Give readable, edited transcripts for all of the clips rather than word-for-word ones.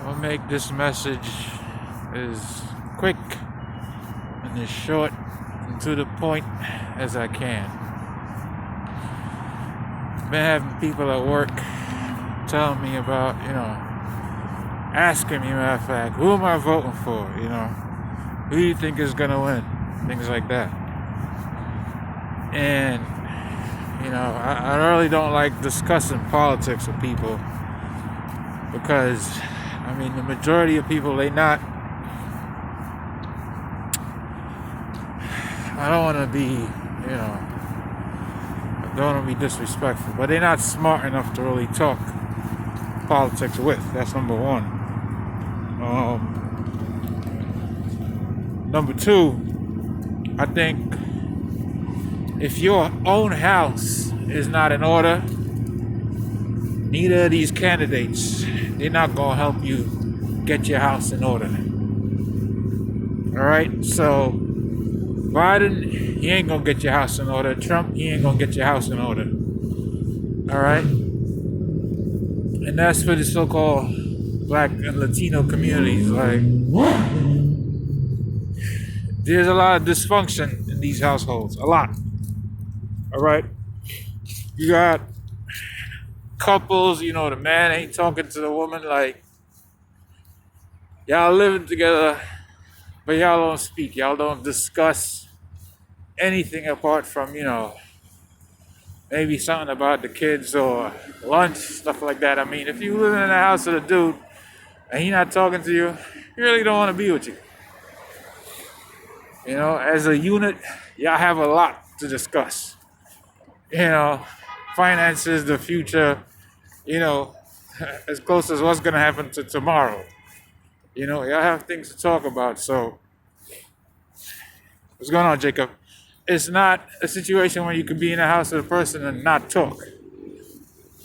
I'll make this message as quick and as short and to the point as I can. Been having people at work telling me about, asking me, matter of fact, who am I voting for? Who do you think is gonna win? Things like that. And I really don't like discussing politics with people because the majority of people, I don't want to be, I don't want to be disrespectful, but they're not smart enough to really talk politics with. That's number one. Number two, I think if your own house is not in order, neither of these candidates, they're not going to help you get your house in order. All right? So, Biden, he ain't going to get your house in order. Trump, he ain't going to get your house in order. All right? And that's for the so-called Black and Latino communities. Like, there's a lot of dysfunction in these households. A lot. All right? You got couples, the man ain't talking to the woman, like, y'all living together, but y'all don't speak. Y'all don't discuss anything apart from, maybe something about the kids or lunch, stuff like that. If you live in the house with a dude and he not talking to you, he really don't want to be with you. As a unit, y'all have a lot to discuss. Finances, the future, as close as what's going to happen to tomorrow. Y'all have things to talk about. So, what's going on, Jacob? It's not a situation where you could be in a house with a person and not talk.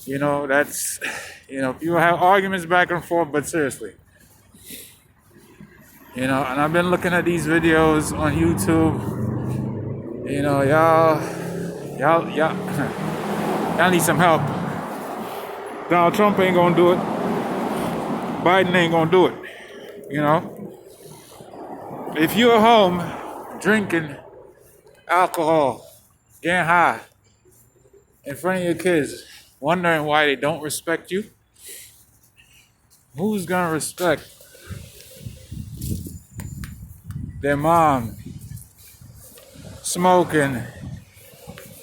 That's, people have arguments back and forth, but seriously. And I've been looking at these videos on YouTube. Y'all need some help. Donald Trump ain't gonna do it. Biden ain't gonna do it. If you're home drinking alcohol, getting high in front of your kids, wondering why they don't respect you, who's gonna respect their mom smoking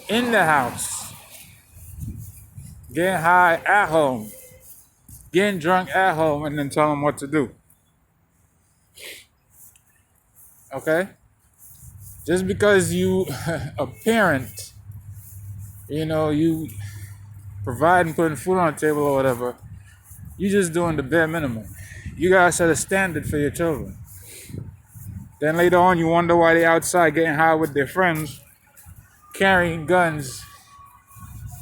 in the house, getting high at home, getting drunk at home, and then tell them what to do? Okay? Just because you a parent, you providing, putting food on the table or whatever, you just doing the bare minimum. You gotta set a standard for your children. Then later on, you wonder why they outside getting high with their friends, carrying guns,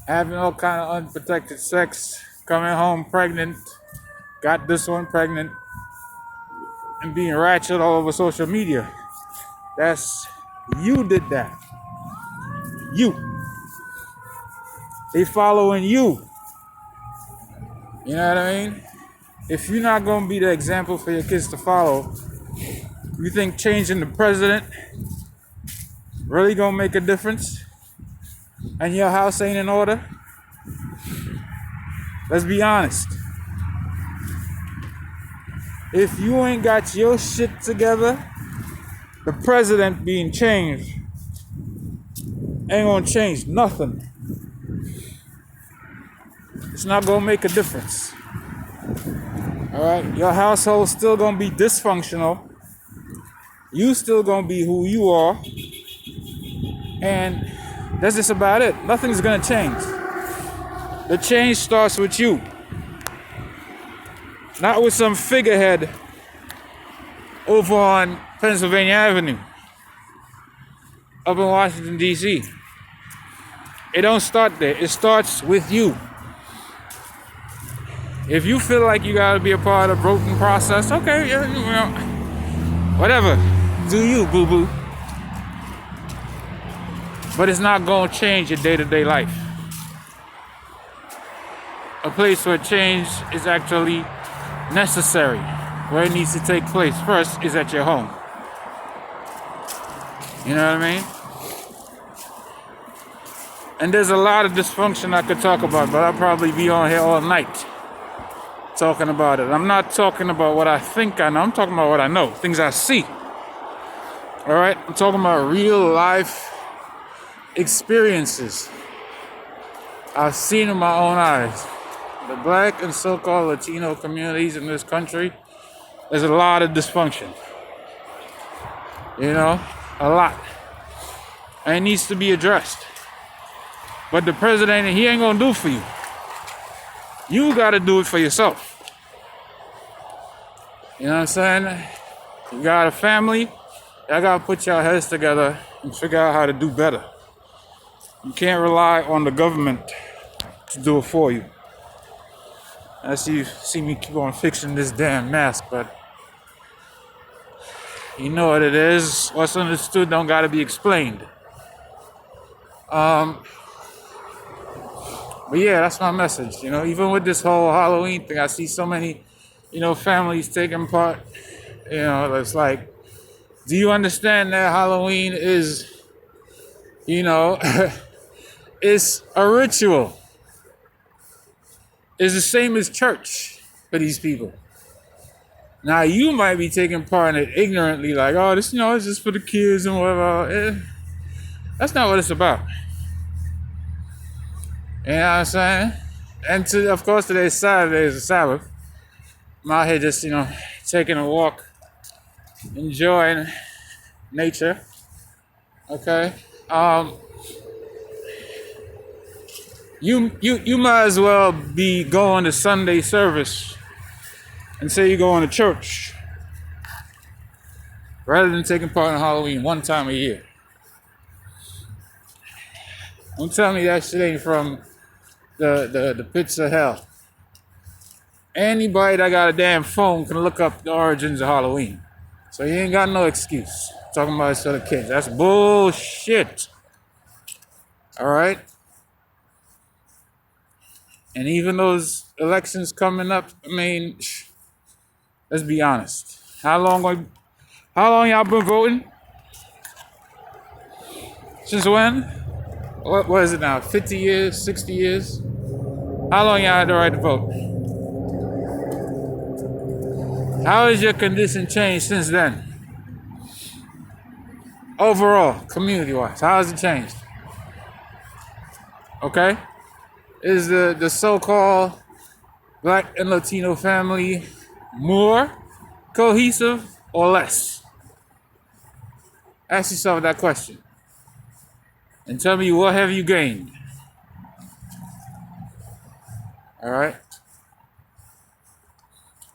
having all kind of unprotected sex, coming home pregnant, got this one pregnant, and being ratchet all over social media. You did that. You. They following you. You know what I mean? If you're not going to be the example for your kids to follow, you think changing the president really going to make a difference? And your house ain't in order? Let's be honest. If you ain't got your shit together, the president being changed ain't gonna change nothing. It's not gonna make a difference. Alright? Your household's still gonna be dysfunctional. You still gonna be who you are. And that's just about it. Nothing's gonna change. The change starts with you. Not with some figurehead over on Pennsylvania Avenue up in Washington, D.C. It don't start there. It starts with you. If you feel like you gotta be a part of the voting process, okay, whatever. Do you, boo-boo. But it's not gonna change your day-to-day life. A place where change is actually necessary, where it needs to take place first is at your home. You know what I mean? And there's a lot of dysfunction I could talk about, but I'll probably be on here all night talking about it. I'm not talking about what I think I know. I'm talking about what I know, things I see. All right? I'm talking about real life experiences I've seen in my own eyes. The black and so-called Latino communities in this country, there's a lot of dysfunction. You know, a lot. And it needs to be addressed. But the president, he ain't gonna do it for you. You gotta do it for yourself. You know what I'm saying? You got a family, y'all gotta put your heads together and figure out how to do better. You can't rely on the government to do it for you. As you see me keep on fixing this damn mask, but you know what it is. What's understood don't gotta be explained. But yeah, that's my message. You know, even with this whole Halloween thing, I see so many, families taking part. You know, it's like, do you understand that Halloween is, it's a ritual. It's the same as church for these people. Now, you might be taking part in it ignorantly, like, oh, this, it's just for the kids and whatever. That's not what it's about. You know what I'm saying? And of course, today's Saturday is the Sabbath. I'm out here just, taking a walk, enjoying nature. Okay? You might as well be going to Sunday service and say you're going to church rather than taking part in Halloween one time a year. Don't tell me that shit ain't from the pits of hell. Anybody that got a damn phone can look up the origins of Halloween. So you ain't got no excuse talking about it's for the kids. That's bullshit. All right? And even those elections coming up, let's be honest. How long y'all been voting? Since when? What is it now? 50 years? 60 years? How long y'all had the right to vote? How has your condition changed since then? Overall, community-wise, how has it changed? Okay? Is the so-called black and Latino family more cohesive or less? Ask yourself that question. And tell me, what have you gained? All right?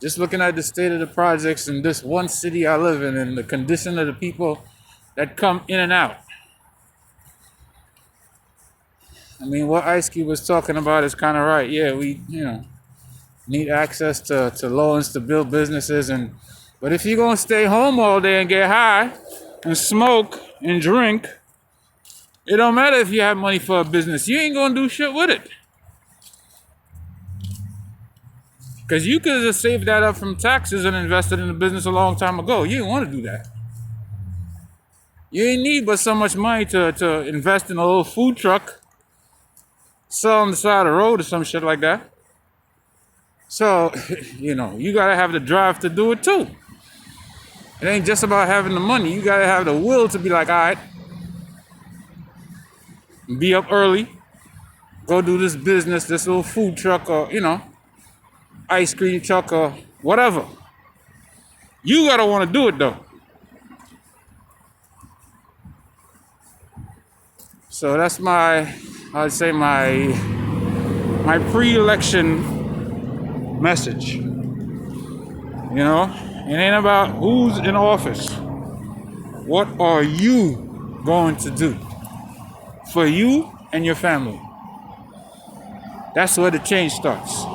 Just looking at the state of the projects in this one city I live in and the condition of the people that come in and out. What Ice Cube was talking about is kind of right. Yeah, we, need access to loans to build businesses. But if you're going to stay home all day and get high and smoke and drink, it don't matter if you have money for a business. You ain't going to do shit with it. Because you could have saved that up from taxes and invested in the business a long time ago. You didn't want to do that. You ain't need but so much money to invest in a little food truck, sell on the side of the road or some shit like that. So, you got to have the drive to do it too. It ain't just about having the money. You got to have the will to be like, all right, be up early, go do this business, this little food truck or, ice cream truck or whatever. You got to want to do it though. So that's my pre-election message. It ain't about who's in office. What are you going to do for you and your family? That's where the change starts.